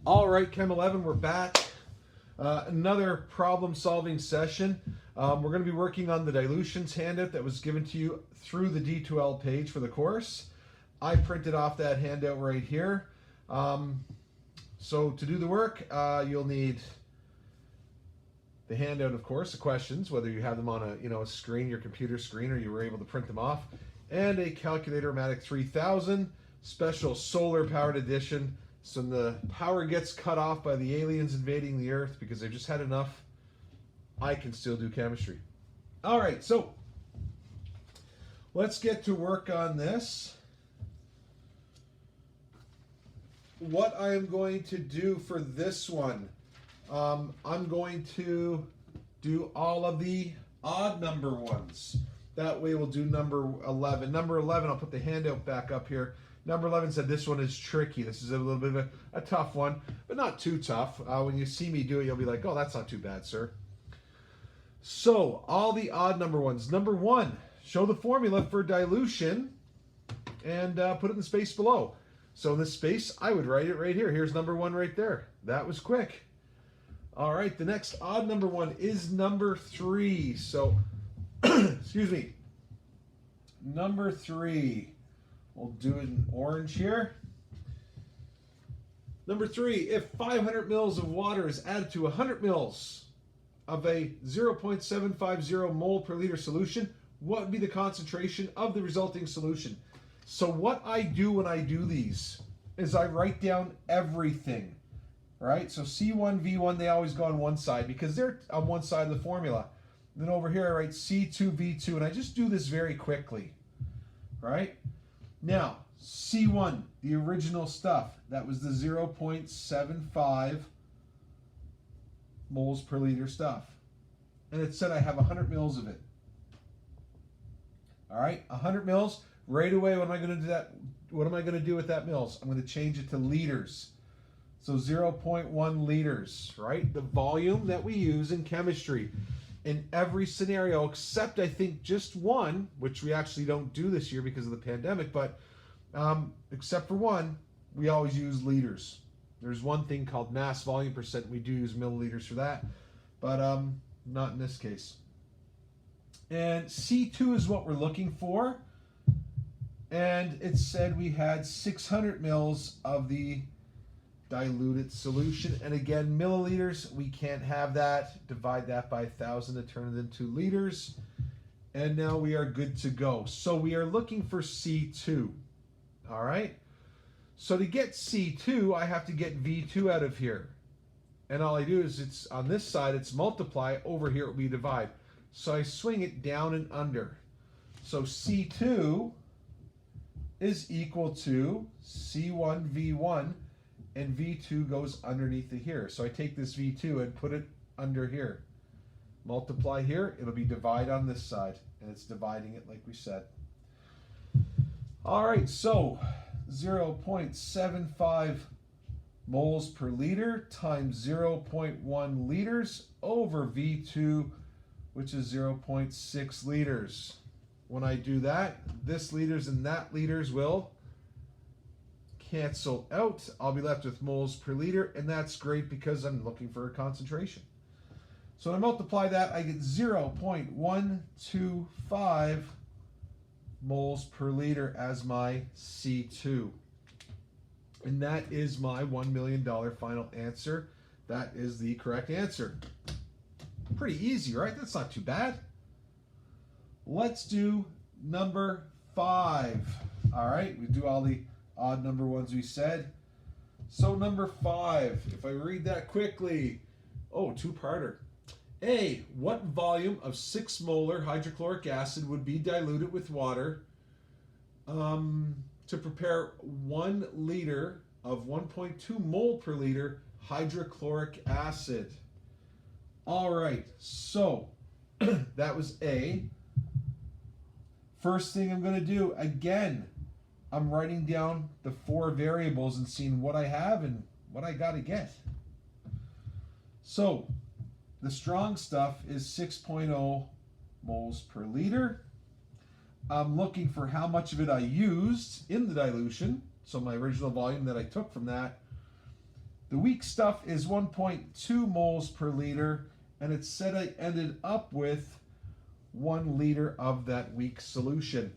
All right, Chem 11, we're back. Another problem-solving session. We're going to be working on the dilutions handout that was given to you through the D2L page for the course. I printed off that handout right here. So to do the work, you'll need the handout, of course, the questions, whether you have them on a screen, your computer screen, or you were able to print them off, and a Calculator-O-Matic 3000 special solar-powered edition. So when the power gets cut off by the aliens invading the Earth because they've just had enough, I can still do chemistry. All right, so let's get to work on this. What I am going to do for this one, I'm going to do all of the odd number ones. That way we'll do number 11. Number 11, I'll put the handout back up here. Number 11 said this one is tricky. This is a little bit of a tough one, but not too tough. When you see me do it, you'll be like, oh, that's not too bad, sir. So, all the odd number ones. Number 1, show the formula for dilution and put it in the space below. So in this space, I would write it right here. Here's number 1 right there. That was quick. All right, the next odd number 1 is number 3. So, excuse me. Number 3. We'll do it in orange here. Number 3, if 500 mils of water is added to 100 mils of a 0.750 mole per liter solution, what would be the concentration of the resulting solution? So what I do when I do these is I write down everything, right? So C1, V1, they always go on one side because they're on one side of the formula. Then over here I write C2, V2, and I just do this very quickly, right? Now, C1, the original stuff, that was the 0.75 moles per liter stuff. And it said I have 100 mils of it. All right, 100 mils. Right away, what am I going to do that? What am I going to do with that mils? I'm going to change it to liters. So 0.1 liters, right? The volume that we use in chemistry in every scenario, except I think just one, which we actually don't do this year because of the pandemic, but except for one, we always use liters. There's one thing called mass volume percent. We do use milliliters for that, but not in this case. And C2 is what we're looking for. And it said we had 600 mils of the diluted solution. And again, milliliters, we can't have that. Divide that by 1,000 to turn it into liters. And now we are good to go. So we are looking for C2. All right. So to get C2, I have to get V2 out of here. And all I do is it's on this side, it's multiply. Over here, it will be divide. So I swing it down and under. So C2 is equal to C1 V1, and V2 goes underneath it here. So I take this V2 and put it under here. Multiply here, it'll be divide on this side, and it's dividing it like we said. All right, so 0.75 moles per liter times 0.1 liters over V2, which is 0.6 liters. When I do that, this liters and that liters will cancel out. I'll be left with moles per liter, and that's great because I'm looking for a concentration. So when I multiply that, I get 0.125 moles per liter as my C2. And that is my $1 million final answer. That is the correct answer. Pretty easy, right? That's not too bad. Let's do number 5. All right, we do all the odd number ones we said. So number 5, if I read that quickly. Oh, two-parter. A, what volume of 6 molar hydrochloric acid would be diluted with water to prepare 1 liter of 1.2 mole per liter hydrochloric acid? All right, so that was A. First thing I'm going to do, again, I'm writing down the 4 variables and seeing what I have and what I got to get. So the strong stuff is 6.0 moles per liter. I'm looking for how much of it I used in the dilution. So my original volume that I took from that The weak stuff is 1.2 moles per liter, and it said I ended up with 1 liter of that weak solution.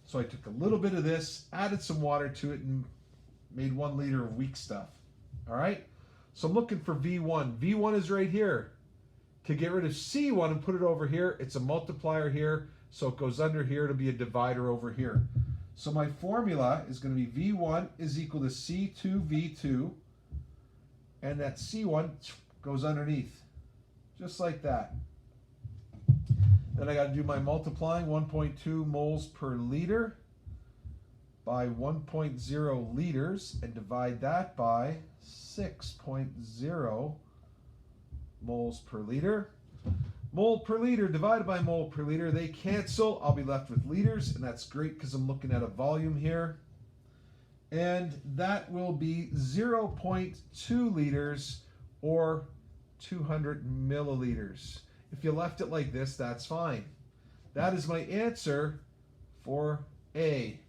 So I took a little bit of this, added some water to it, and made 1 liter of weak stuff. All right? So I'm looking for V1. V1 is right here. To get rid of C1 and put it over here, it's a multiplier here, so it goes under here to be a divider over here. So my formula is going to be V1 is equal to C2V2, and that C1 goes underneath, just like that. Then I got to do my multiplying, 1.2 moles per liter by 1.0 liters, and divide that by 6.0 moles per liter. Mole per liter divided by mole per liter, they cancel. I'll be left with liters, and that's great because I'm looking at a volume here. And that will be 0.2 liters or 200 milliliters. If you left it like this, that's fine. That is my answer for A.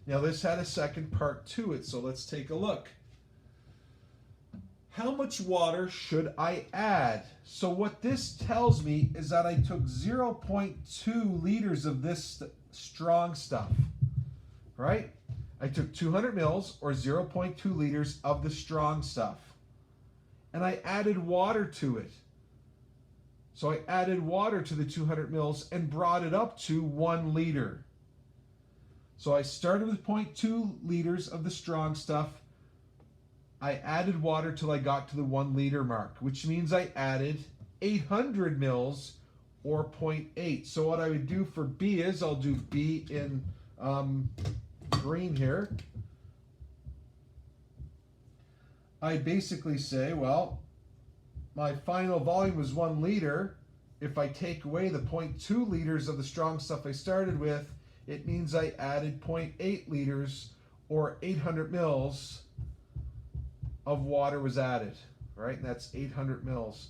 Now this had a second part to it, so let's take a look. How much water should I add? So what this tells me is that I took 0.2 liters of this strong stuff, right? I took 200 mils or 0.2 liters of the strong stuff, and I added water to it. So I added water to the 200 mils and brought it up to 1 liter. So I started with 0.2 liters of the strong stuff. I added water till I got to the 1 liter mark, which means I added 800 mils or 0.8. So what I would do for B is I'll do B in green here. I basically say, well, my final volume was 1 liter. If I take away the 0.2 liters of the strong stuff I started with, it means I added 0.8 liters or 800 mils of water was added, right? And that's 800 mils.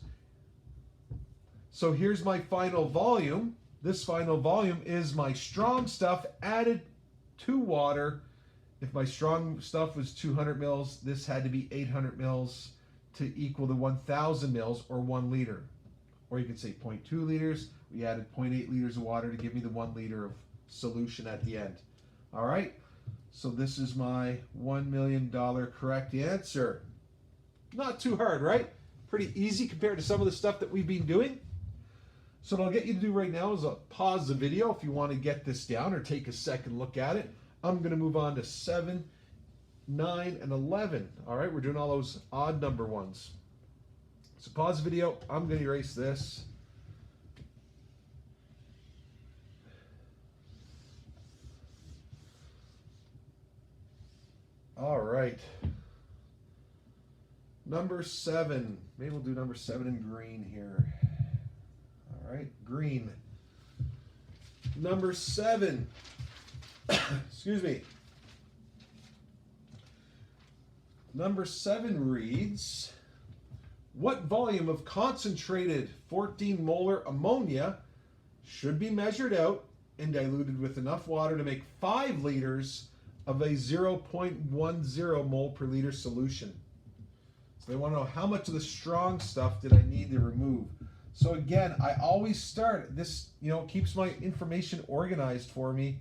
So here's my final volume. This final volume is my strong stuff added to water. If my strong stuff was 200 mils, this had to be 800 mils to equal the 1,000 mils or 1 liter. Or you could say 0.2 liters. We added 0.8 liters of water to give me the 1 liter of solution at the end. All right, so this is my $1 million correct answer. Not too hard, right? Pretty easy compared to some of the stuff that we've been doing. So what I'll get you to do right now is pause the video if you want to get this down or take a second look at it. I'm going to move on to 7, 9, and 11. All right, we're doing all those odd number ones. So pause the video. I'm going to erase this. All right. Number 7. Maybe we'll do number 7 in green here. All right, green. Number 7. Excuse me. Number 7 reads, what volume of concentrated 14 molar ammonia should be measured out and diluted with enough water to make 5 liters of a 0.10 mole per liter solution? So they want to know how much of the strong stuff did I need to remove. So again, I always start this, keeps my information organized for me.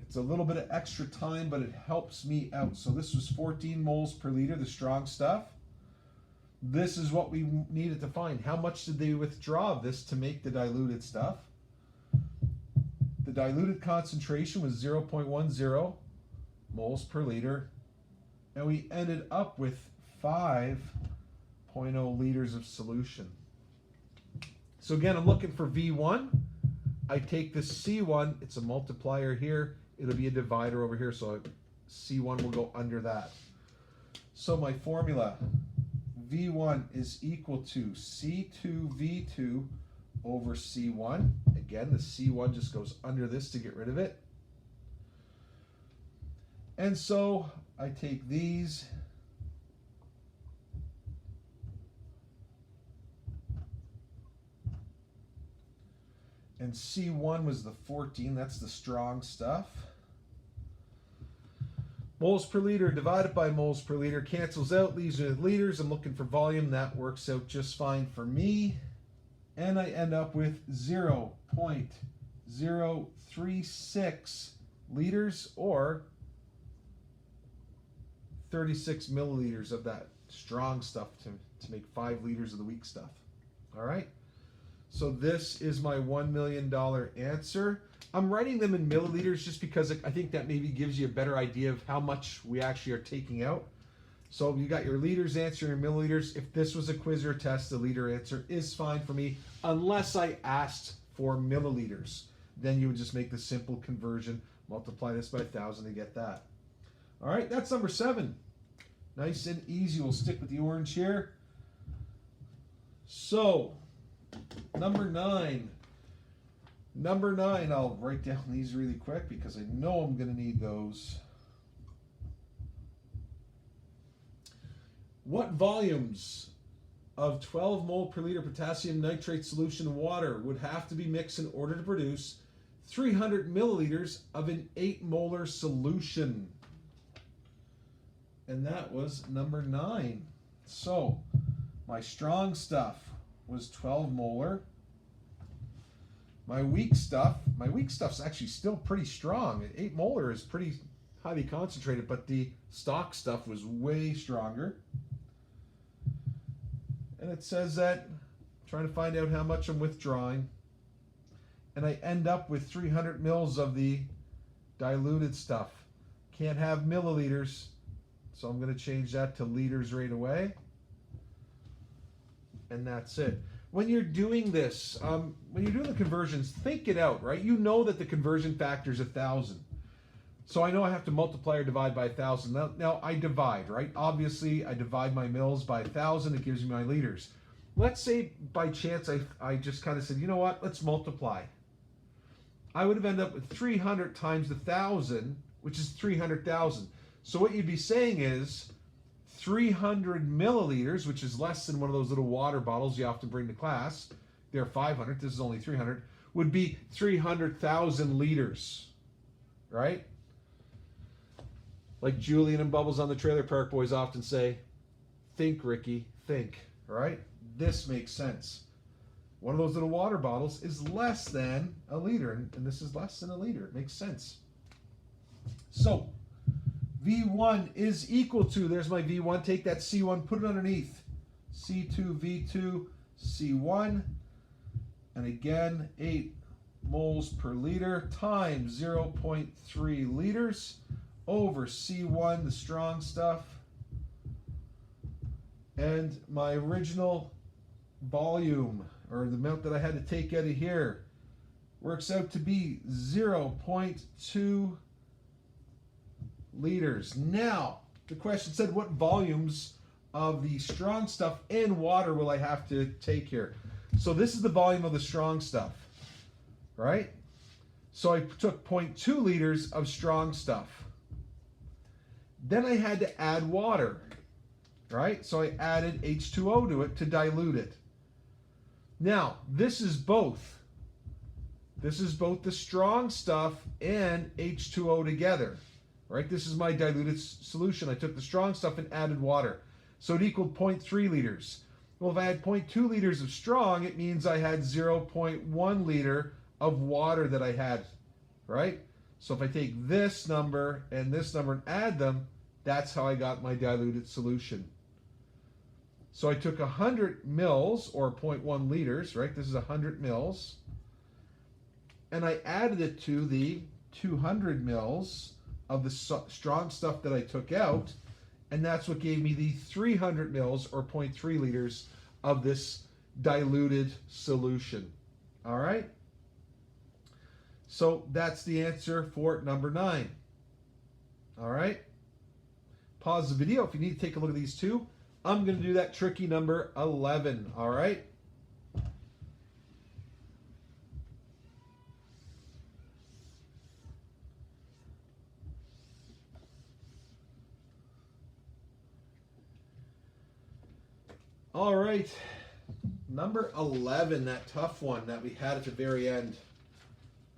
It's a little bit of extra time, but it helps me out. So this was 14 moles per liter, the strong stuff. This is what we needed to find. How much did they withdraw of this to make the diluted stuff? The diluted concentration was 0.10 moles per liter, and we ended up with 5.0 liters of solution. So again, I'm looking for V1. I take this C1, it's a multiplier here, it'll be a divider over here, so C1 will go under that. So my formula, V1 is equal to C2V2 over C1. Again, the C1 just goes under this to get rid of it. And so I take these and C1 was the 14, that's the strong stuff. Moles per liter divided by moles per liter cancels out, leaves me with liters. I'm looking for volume. That works out just fine for me. And I end up with 0.036 liters, or 36 milliliters of that strong stuff to make 5 liters of the weak stuff. All right. So this is my $1 million answer. I'm writing them in milliliters just because I think that maybe gives you a better idea of how much we actually are taking out. So you got your liters answer, your milliliters. If this was a quiz or a test, the liter answer is fine for me, unless I asked for milliliters. Then you would just make the simple conversion, multiply this by 1,000 to get that. All right, that's number 7. Nice and easy. We'll stick with the orange here. So, number 9. Number 9, I'll write down these really quick because I know I'm going to need those. What volumes of 12 mole per liter potassium nitrate solution in water would have to be mixed in order to produce 300 milliliters of an 8 molar solution? And that was number 9. So, my strong stuff was 12 molar. My weak stuff's actually still pretty strong. 8 molar is pretty highly concentrated, but the stock stuff was way stronger. And it says that I'm trying to find out how much I'm withdrawing. And I end up with 300 mils of the diluted stuff. Can't have milliliters, so I'm going to change that to liters right away. And that's it. When you're doing this, when you're doing the conversions, think it out, right? You know that the conversion factor is 1,000. So I know I have to multiply or divide by 1,000. Now I divide, right? Obviously, I divide my mils by 1,000. It gives me my liters. Let's say by chance I just kind of said, you know what? Let's multiply. I would have ended up with 300 times 1,000, which is 300,000. So what you'd be saying is 300 milliliters, which is less than one of those little water bottles you often bring to class. They're 500. This is only 300. Would be 300,000 liters, right? Like Julian and Bubbles on the Trailer Park Boys often say, think, Ricky, think, right? This makes sense. One of those little water bottles is less than a liter, and this is less than a liter. It makes sense. So, V1 is equal to, there's my V1, take that C1, put it underneath. C2, V2, C1, and again, 8 moles per liter times 0.3 liters over C1, the strong stuff. And my original volume, or the amount that I had to take out of here, works out to be 0.2 liters. Now, the question said, what volumes of the strong stuff and water will I have to take here? So this is the volume of the strong stuff, right? So I took 0.2 liters of strong stuff. Then I had to add water, right? So I added H2O to it to dilute it. Now, this is both. This is both the strong stuff and H2O together. Right? This is my diluted solution. I took the strong stuff and added water. So it equaled 0.3 liters. Well, if I had 0.2 liters of strong, it means I had 0.1 liter of water that I had, right? So if I take this number and add them, that's how I got my diluted solution. So I took 100 mils, or 0.1 liters, right? This is 100 mils. And I added it to the 200 mils of the strong stuff that I took out, and that's what gave me the 300 mils, or 0.3 liters, of this diluted solution. All right? So that's the answer for number 9. All right? Pause the video if you need to take a look at these two. I'm going to do that tricky number 11. All right? All right, number 11, that tough one that we had at the very end.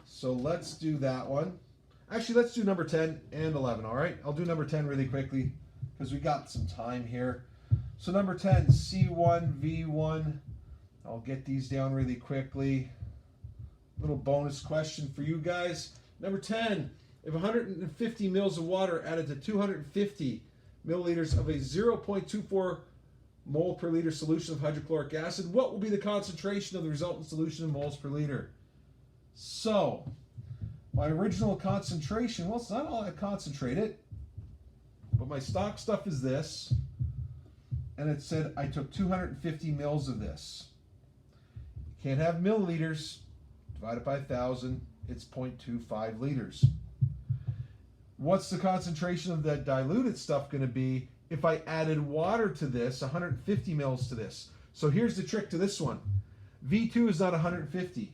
So let's do that one. Actually, let's do number 10 and 11, all right? I'll do number 10 really quickly because we got some time here. So number 10, C1, V1. I'll get these down really quickly. Little bonus question for you guys. Number 10, if 150 mils of water added to 250 milliliters of a 0.24 mole per liter solution of hydrochloric acid, what will be the concentration of the resultant solution in moles per liter? So, my original concentration, well, it's not all that concentrated, but my stock stuff is this, and it said I took 250 mils of this. Can't have milliliters, divided by 1,000, it's 0.25 liters. What's the concentration of that diluted stuff going to be if I added water to this, 150 mils to this? So here's the trick to this one. V2 is not 150.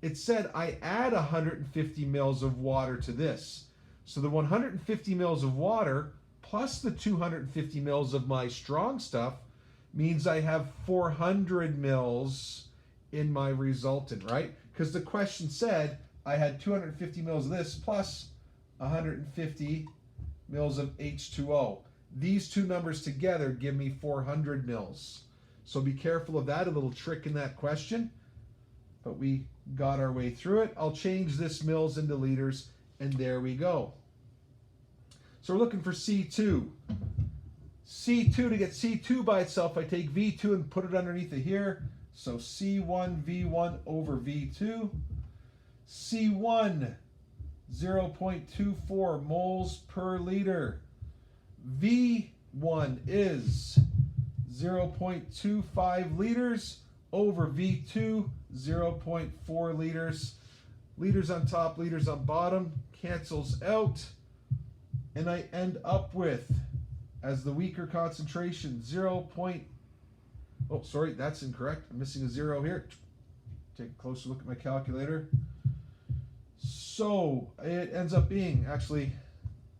It said I add 150 mils of water to this. So the 150 mils of water plus the 250 mils of my strong stuff means I have 400 mils in my resultant, right? Because the question said I had 250 mils of this plus 150 mils of H2O. These two numbers together give me 400 mils. So be careful of that, a little trick in that question. But we got our way through it. I'll change this mils into liters, and there we go. So we're looking for C2. C2, to get C2 by itself, I take V2 and put it underneath it here. So C1 V1 over V2. C1, 0.24 moles per liter. V1 is 0.25 liters over V2, 0.4 liters. Liters on top, liters on bottom, cancels out. And I end up with, as the weaker concentration, oh, sorry, that's incorrect. I'm missing a 0 here. Take a closer look at my calculator. So it ends up being actually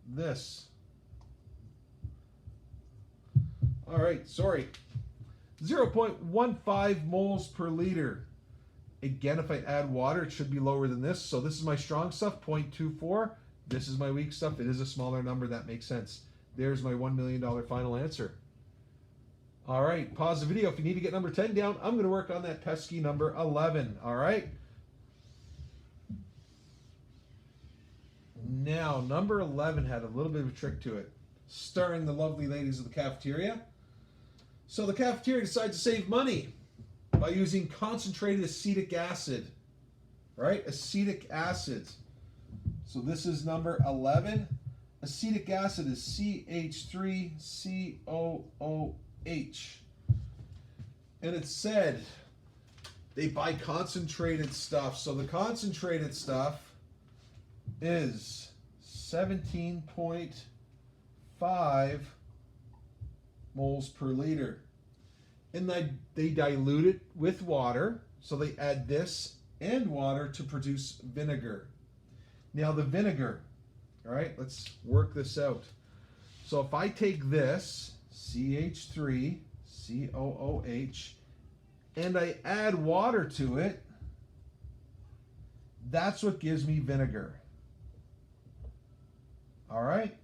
this. All right, sorry. 0.15 moles per liter. Again, if I add water, it should be lower than this. So this is my strong stuff, 0.24. This is my weak stuff. It is a smaller number. That makes sense. There's my $1 million final answer. All right, pause the video if you need to get number 10 down. I'm going to work on that pesky number 11. All right. Now, number 11 had a little bit of a trick to it, starring the lovely ladies of the cafeteria. So the cafeteria decided to save money by using concentrated acetic acid, right? Acetic acid. So this is number 11. Acetic acid is CH3COOH. And it said they buy concentrated stuff. So the concentrated stuff is 17.5 moles per liter. And they dilute it with water. So they add this and water to produce vinegar. Now the vinegar, all right, let's work this out. So if I take this, CH3COOH, and I add water to it, that's what gives me vinegar. All right?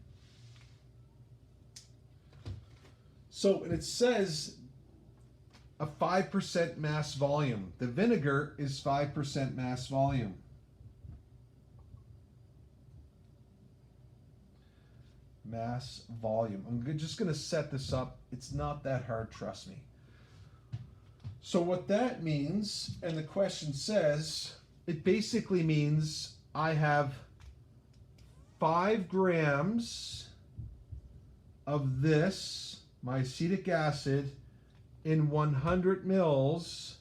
So it says a 5% mass volume. The vinegar is 5% mass volume. Mass volume. I'm just going to set this up. It's not that hard, trust me. So what that means, and the question says, it basically means I have 5 grams of this, my acetic acid, in 100 mils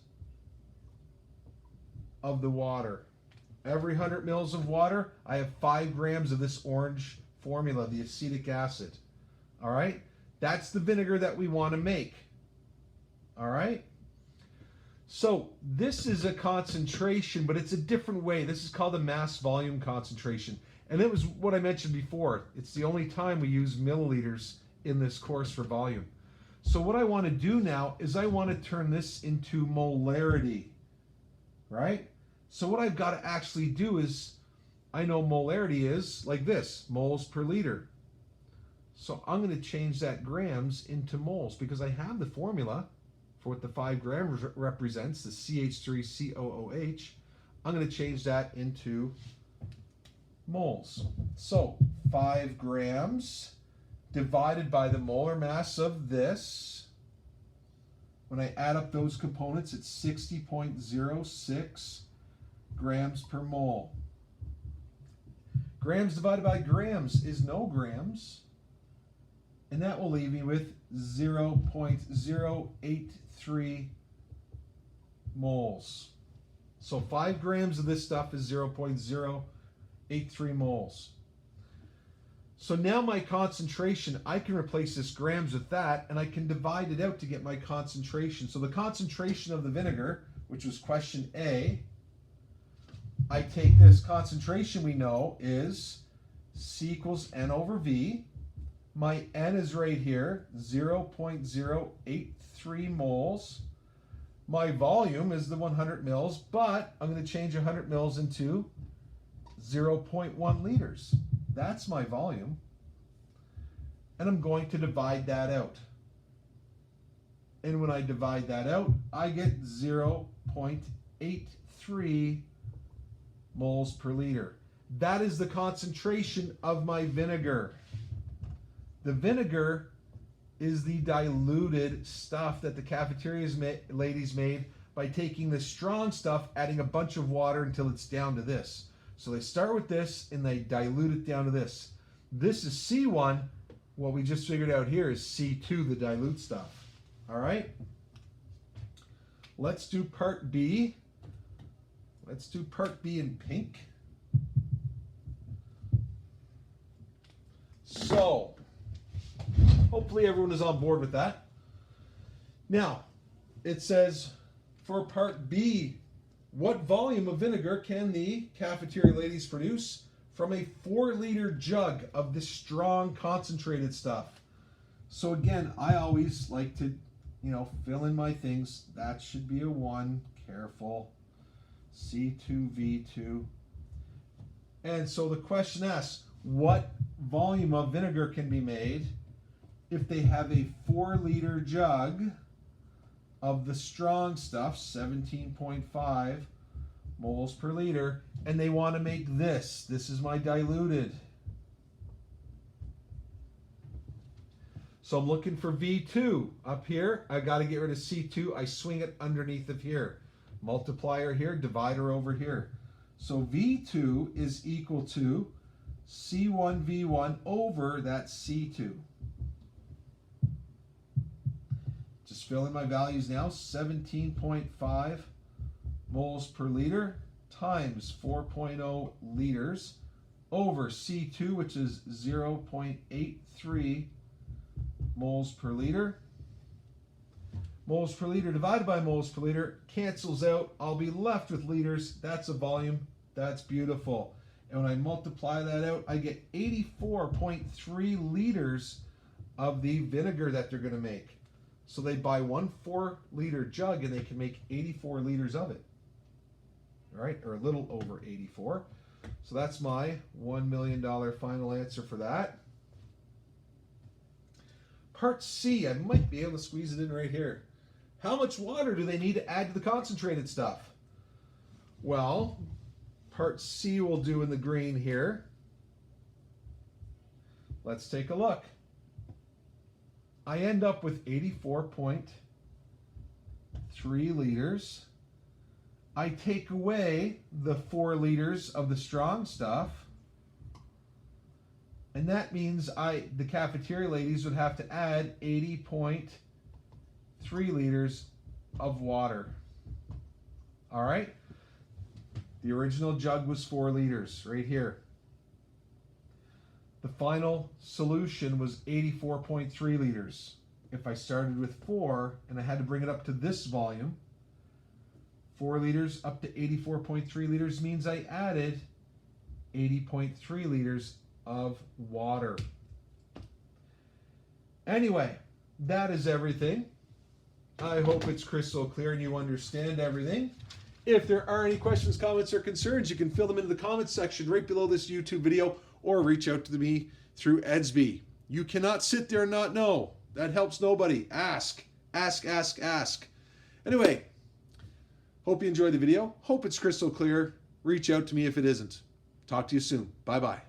of the water. Every 100 mils of water, I have 5 grams of this orange formula, the acetic acid. All right? That's the vinegar that we want to make. All right? So this is a concentration, but it's a different way. This is called a mass volume concentration. And it was what I mentioned before. It's the only time we use milliliters in this course for volume. So what I want to do now is I want to turn this into molarity, right? So what I've got to actually do is I know molarity is like this, moles per liter. So I'm going to change that grams into moles because I have the formula for what the 5 grams represents, the CH3COOH. I'm going to change that into moles. So 5 grams divided by the molar mass of this. When I add up those components, it's 60.06 grams per mole. Grams divided by grams is no grams. And that will leave me with 0.083 moles. So 5 grams of this stuff is 0.083 moles. So now my concentration, I can replace this grams with that, and I can divide it out to get my concentration. So the concentration of the vinegar, which was question A, I take this concentration we know is C equals N over V. My N is right here, 0.083 moles. My volume is the 100 mils, but I'm going to change 100 mils into 0.1 liters. That's my volume. And I'm going to divide that out. And when I divide that out, I get 0.83 moles per liter. That is the concentration of my vinegar. The vinegar is the diluted stuff that the cafeteria ladies made by taking the strong stuff, adding a bunch of water until it's down to this. So they start with this and they dilute it down to this. This is C1. What we just figured out here is C2, the dilute stuff. All right? Let's do part B. Let's do part B in pink. So, hopefully everyone is on board with that. Now, it says for part B, what volume of vinegar can the cafeteria ladies produce from a 4-liter jug of this strong concentrated stuff? So again, I always like to, fill in my things. That should be a 1, careful. C2, V2. And so the question asks, what volume of vinegar can be made if they have a 4-liter jug of the strong stuff, 17.5 moles per liter, and they want to make this. This is my diluted. So I'm looking for V2 up here. I got to get rid of C2. I swing it underneath of here. Multiplier here, divider over here. So V2 is equal to C1 V1 over that C2. Just fill in my values now. 17.5 moles per liter times 4.0 liters over C2, which is 0.83 moles per liter. Moles per liter divided by moles per liter cancels out. I'll be left with liters. That's a volume. That's beautiful. And when I multiply that out, I get 84.3 liters of the vinegar that they're going to make. So they buy one 4-liter jug and they can make 84 liters of it. All right, or a little over 84. So that's my $1 million final answer for that. Part C, I might be able to squeeze it in right here. How much water do they need to add to the concentrated stuff? Well, part C will do in the green here. Let's take a look. I end up with 84.3 liters. I take away the 4 liters of the strong stuff. And that means the cafeteria ladies would have to add 80.3 liters of water. All right? The original jug was 4 liters right here. The final solution was 84.3 liters. If I started with 4 and I had to bring it up to this volume, 4 liters up to 84.3 liters means I added 80.3 liters of water. Anyway, that is everything. I hope it's crystal clear and you understand everything. If there are any questions, comments, or concerns, you can fill them into the comments section right below this YouTube video or reach out to me through Edsby. You cannot sit there and not know. That helps nobody. Ask, ask, ask, ask. Anyway, hope you enjoyed the video. Hope it's crystal clear. Reach out to me if it isn't. Talk to you soon. Bye-bye.